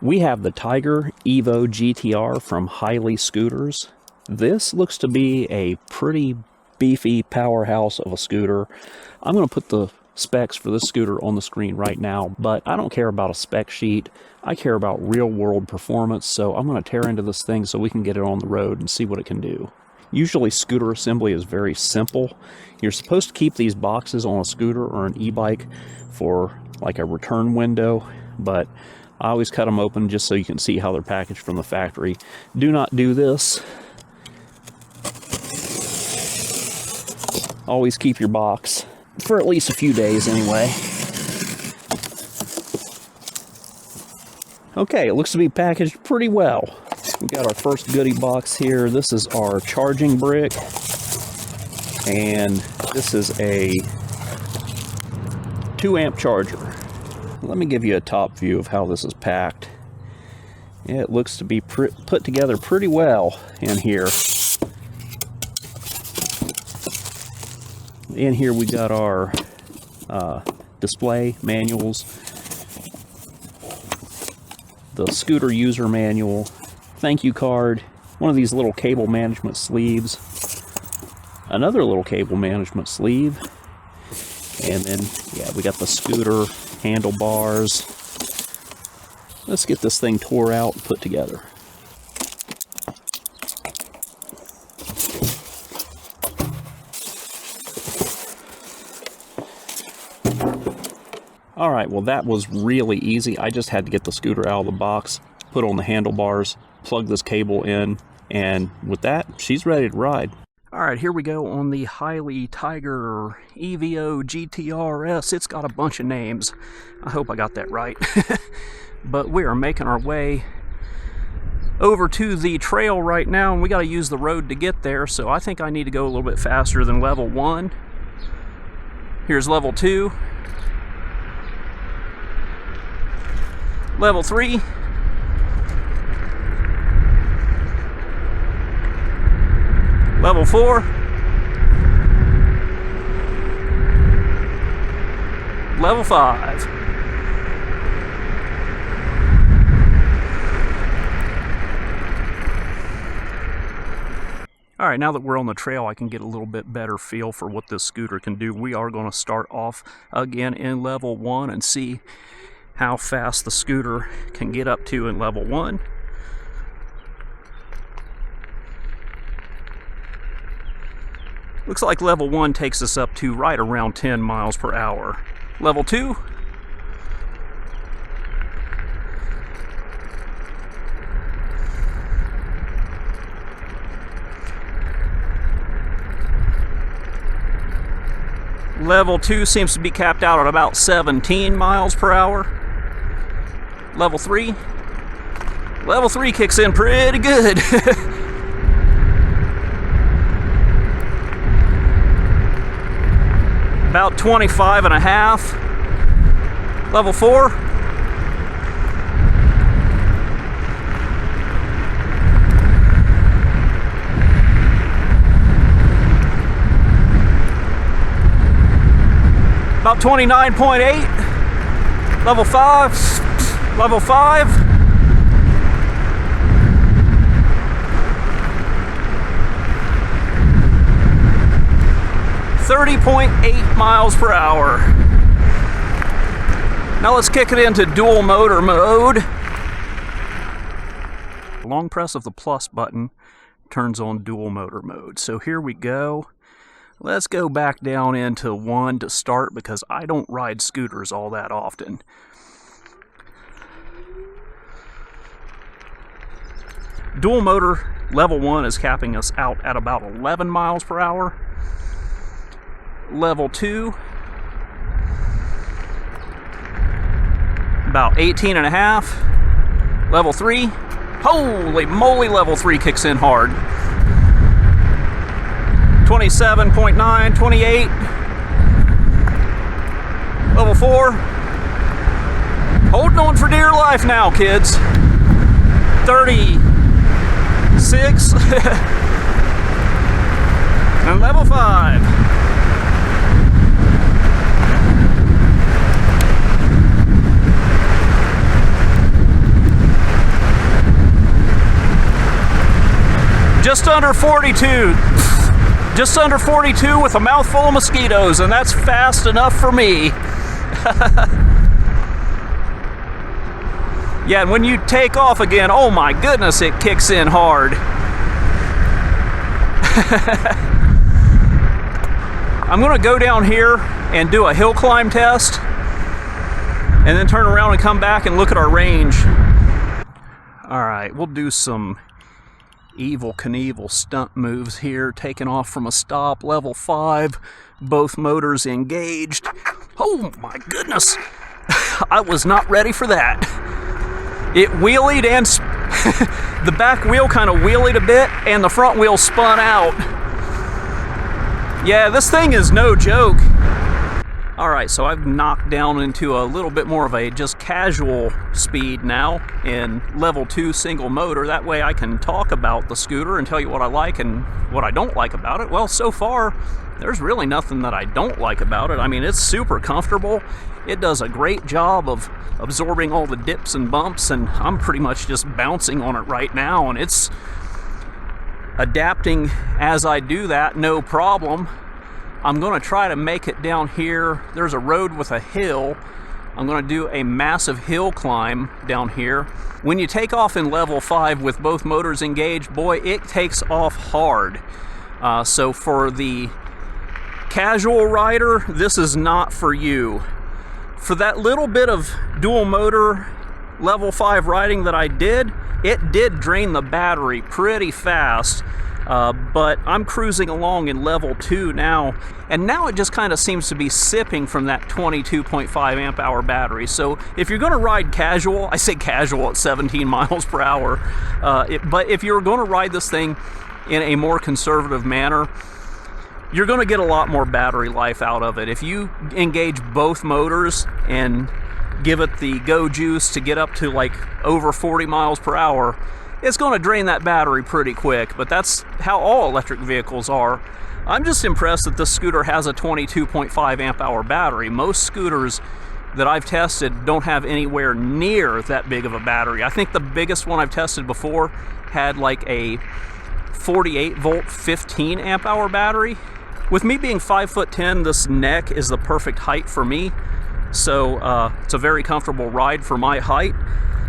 We have the Tiger Evo GTR from Hiley Scooters. This looks to be a pretty beefy powerhouse of a scooter. I'm going to put the specs for this scooter on the screen right now, but I don't care about a spec sheet. I care about real world performance, so I'm going to tear into this thing so we can get it on the road and see what it can do. Usually scooter assembly is very simple. You're supposed to keep these boxes on a scooter or an e-bike for like a return window, but I always cut them open just so you can see how they're packaged from the factory. Do not do this. Always keep your box for at least a few days anyway. Okay, it looks to be packaged pretty well. We got our first goodie box here. This is our charging brick, and this is a 2-amp charger. Let me give you a top view of how this is packed. It looks to be put together pretty well in here. In here we got our display manuals, the scooter user manual, thank you card, one of these little cable management sleeves, another little cable management sleeve, and then yeah, we got the scooter handlebars. Let's get this thing tore out and put together. Alright, well that was really easy. I just had to get the scooter out of the box, put on the handlebars, plug this cable in, and with that, she's ready to ride. Alright, here we go on the Hiley Tiger Evo GTRS. It's got a bunch of names. I hope I got that right. But we are making our way over to the trail right now, and we got to use the road to get there, so I think I need to go a little bit faster than level 1. Here's level 2. Level 3. Level 4. Level 5. Alright, now that we're on the trail, I can get a little bit better feel for what this scooter can do. We are going to start off again in level 1 and see how fast the scooter can get up to in level 1. Looks like level 1 takes us up to right around 10 miles per hour. Level 2. Level 2 seems to be capped out at about 17 miles per hour. Level 3. Level 3 kicks in pretty good. About 25 and a half. Level 4. About 29.8. Level 5. Level 5. 30.8 miles per hour. Now let's kick it into dual motor mode. Long press of the plus button turns on dual motor mode. So here we go. Let's go back down into 1 to start because I don't ride scooters all that often. Dual motor level 1 is capping us out at about 11 miles per hour. Level 2, about 18 and a half. Level 3, holy moly, level 3 kicks in hard. 27.9, 28. Level 4, holding on for dear life now, kids. 36. And level 5. Just under 42. Just under 42 with a mouthful of mosquitoes, and that's fast enough for me. Yeah, and when you take off again, oh my goodness, it kicks in hard. I'm gonna go down here and do a hill climb test, and then turn around and come back and look at our range. All right, we'll do some Evel Knievel stunt moves here, taking off from a stop, level 5, both motors engaged. Oh my goodness, I was not ready for that. It wheelied and the back wheel kind of wheelied a bit, and the front wheel spun out. Yeah, this thing is no joke. All right, so I've knocked down into a little bit more of a just casual speed now in level 2 single motor. That way I can talk about the scooter and tell you what I like and what I don't like about it. Well, so far, there's really nothing that I don't like about it. I mean, it's super comfortable. It does a great job of absorbing all the dips and bumps, and I'm pretty much just bouncing on it right now, and it's adapting as I do that, no problem. I'm going to try to make it down here. There's a road with a hill. I'm going to do a massive hill climb down here. When you take off in level 5 with both motors engaged, boy, it takes off hard. So for the casual rider, this is not for you. For that little bit of dual motor level 5 riding that I did, it did drain the battery pretty fast. But I'm cruising along in level 2 now, and now it just kind of seems to be sipping from that 22.5 amp hour battery. So if you're going to ride casual, I say casual at 17 miles per hour, but if you're going to ride this thing in a more conservative manner, you're going to get a lot more battery life out of it. If you engage both motors and give it the go juice to get up to like over 40 miles per hour, it's going to drain that battery pretty quick, but that's how all electric vehicles are. I'm just impressed that this scooter has a 22.5 amp hour battery. Most scooters that I've tested don't have anywhere near that big of a battery. I think the biggest one I've tested before had like a 48 volt 15 amp hour battery. With me being 5'10", this neck is the perfect height for me, so it's a very comfortable ride for my height.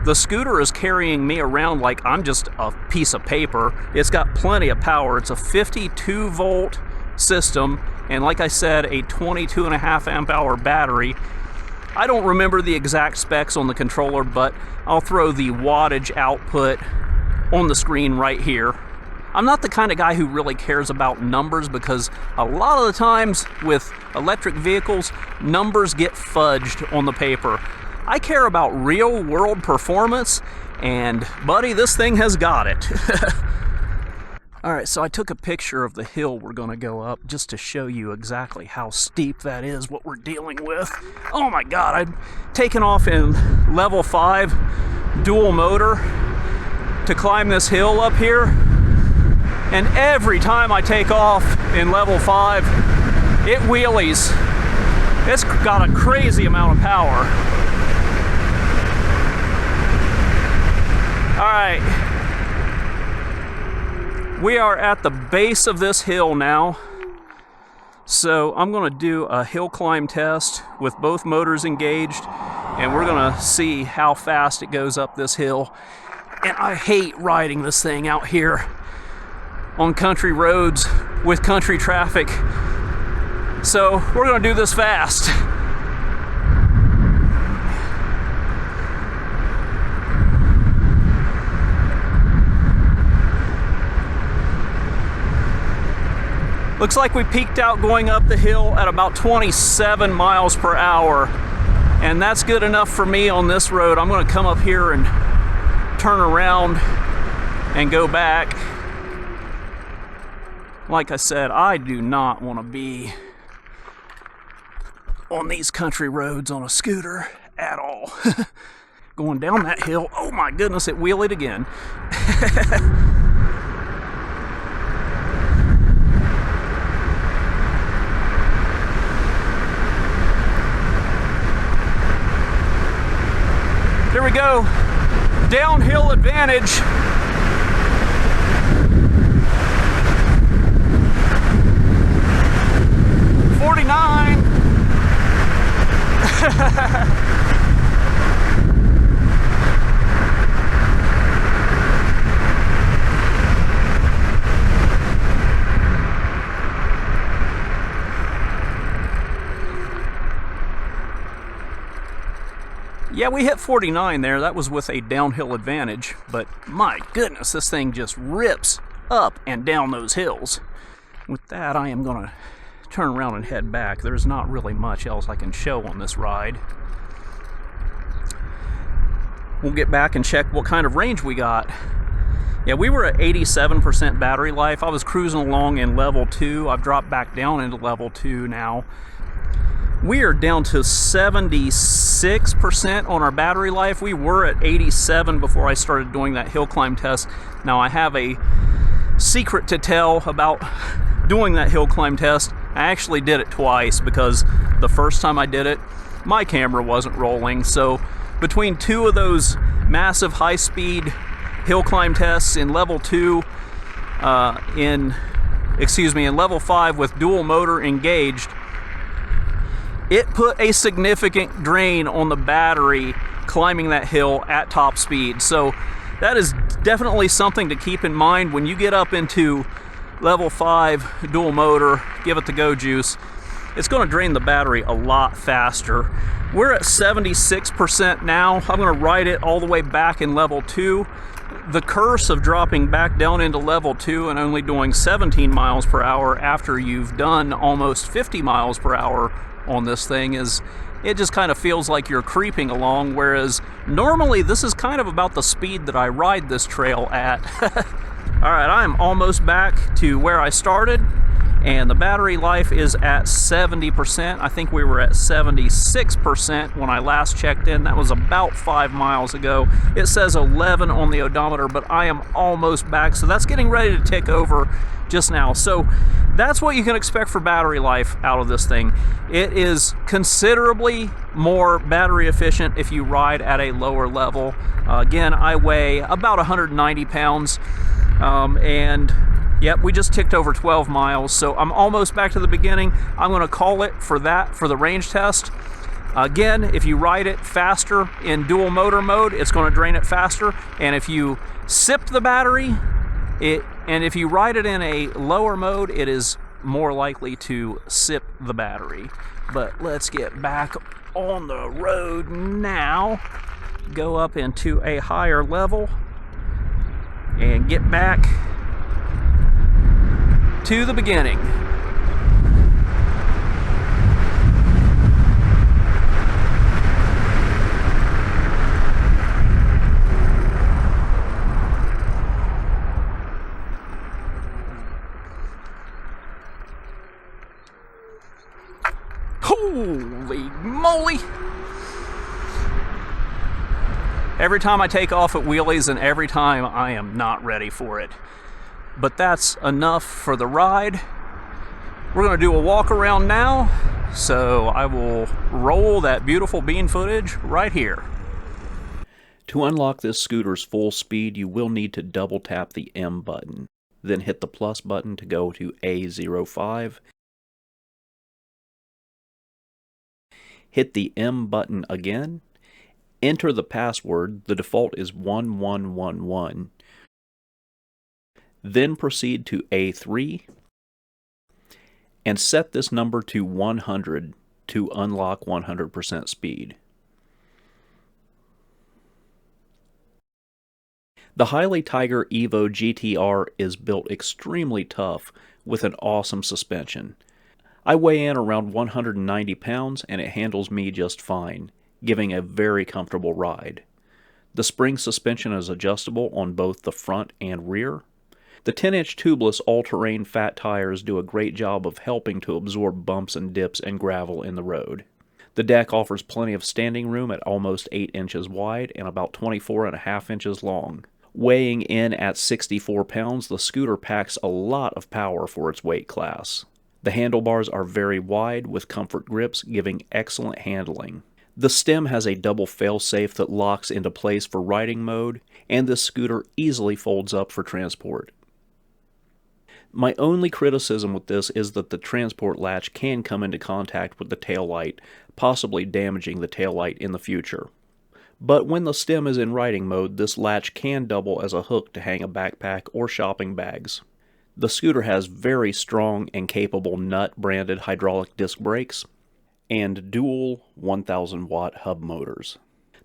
The scooter is carrying me around like I'm just a piece of paper. It's got plenty of power. It's a 52 volt system, and like I said, a 22.5 amp hour battery. I don't remember the exact specs on the controller, but I'll throw the wattage output on the screen right here. I'm not the kind of guy who really cares about numbers, because a lot of the times with electric vehicles, numbers get fudged on the paper. I care about real world performance, and buddy, this thing has got it. All right, so I took a picture of the hill we're gonna go up just to show you exactly how steep that is, what we're dealing with. Oh my God, I'd taken off in level 5 dual motor to climb this hill up here, and every time I take off in level 5, it wheelies. It's got a crazy amount of power. All right, we are at the base of this hill now. So I'm gonna do a hill climb test with both motors engaged, and we're gonna see how fast it goes up this hill. And I hate riding this thing out here on country roads with country traffic. So we're gonna do this fast. Looks like we peaked out going up the hill at about 27 miles per hour, and that's good enough for me on this road. I'm gonna come up here and turn around and go back. Like I said, I do not want to be on these country roads on a scooter at all. Going down that hill, oh my goodness, it wheelied again. Here we go, downhill advantage. 49. Yeah, we hit 49 there. That was with a downhill advantage, but my goodness, this thing just rips up and down those hills. With that, I am gonna turn around and head back. There's not really much else I can show on this ride. We'll get back and check what kind of range we got. Yeah, we were at 87% battery life. I was cruising along in level 2. I've dropped back down into level 2 now. We are down to 76% on our battery life. We were at 87 before I started doing that hill climb test. Now I have a secret to tell about doing that hill climb test. I actually did it twice because the first time I did it, my camera wasn't rolling. So between two of those massive high-speed hill climb tests in level 2, in level 5 with dual motor engaged, it put a significant drain on the battery climbing that hill at top speed. So that is definitely something to keep in mind when you get up into level 5 dual motor, give it the go juice. It's going to drain the battery a lot faster. We're at 76% now. I'm going to ride it all the way back in level 2. The curse of dropping back down into level 2 and only doing 17 miles per hour after you've done almost 50 miles per hour on this thing is it just kind of feels like you're creeping along, whereas normally this is kind of about the speed that I ride this trail at. Alright, I am almost back to where I started, and the battery life is at 70%. I think we were at 76% when I last checked in. That was about 5 miles ago. It says 11 on the odometer, but I am almost back, so that's getting ready to tick over just now. So that's what you can expect for battery life out of this thing. It is considerably more battery efficient if you ride at a lower level. Again, I weigh about 190 pounds, and yep, we just ticked over 12 miles, so I'm almost back to the beginning. I'm going to call it for that for the range test. Again, if you ride it faster in dual motor mode, it's going to drain it faster, and if you sip the battery, and if you ride it in a lower mode, it is more likely to sip the battery. But let's get back on the road now, go up into a higher level, and get back to the beginning. Holy moly! Every time I take off at wheelies, and every time I am not ready for it. But that's enough for the ride. We're going to do a walk around now, so I will roll that beautiful bean footage right here. To unlock this scooter's full speed, you will need to double tap the M button, then hit the plus button to go to A05. Hit the M button again, enter the password, the default is 1111. Then proceed to A3 and set this number to 100 to unlock 100% speed. The Hiley Tiger Evo GTR is built extremely tough with an awesome suspension. I weigh in around 190 pounds and it handles me just fine, giving a very comfortable ride. The spring suspension is adjustable on both the front and rear. The 10-inch tubeless all-terrain fat tires do a great job of helping to absorb bumps and dips and gravel in the road. The deck offers plenty of standing room at almost 8 inches wide and about 24.5 inches long. Weighing in at 64 pounds, the scooter packs a lot of power for its weight class. The handlebars are very wide with comfort grips, giving excellent handling. The stem has a double fail-safe that locks into place for riding mode, and this scooter easily folds up for transport. My only criticism with this is that the transport latch can come into contact with the taillight, possibly damaging the taillight in the future. But when the stem is in riding mode, this latch can double as a hook to hang a backpack or shopping bags. The scooter has very strong and capable Nut-branded hydraulic disc brakes and dual 1000-watt hub motors.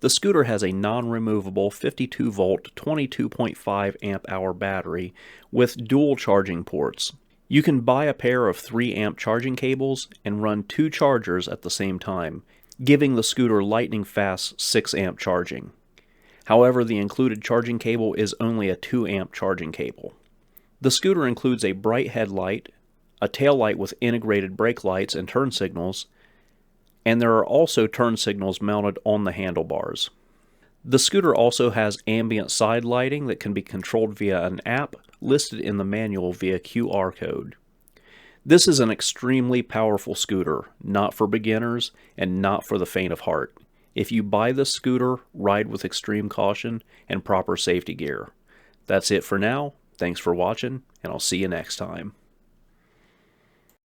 The scooter has a non-removable 52-volt 22.5 amp-hour battery with dual charging ports. You can buy a pair of 3 amp charging cables and run 2 chargers at the same time, giving the scooter lightning-fast 6 amp charging. However, the included charging cable is only a 2 amp charging cable. The scooter includes a bright headlight, a tail light with integrated brake lights and turn signals, and there are also turn signals mounted on the handlebars. The scooter also has ambient side lighting that can be controlled via an app listed in the manual via QR code. This is an extremely powerful scooter, not for beginners and not for the faint of heart. If you buy this scooter, ride with extreme caution and proper safety gear. That's it for now. Thanks for watching, and I'll see you next time.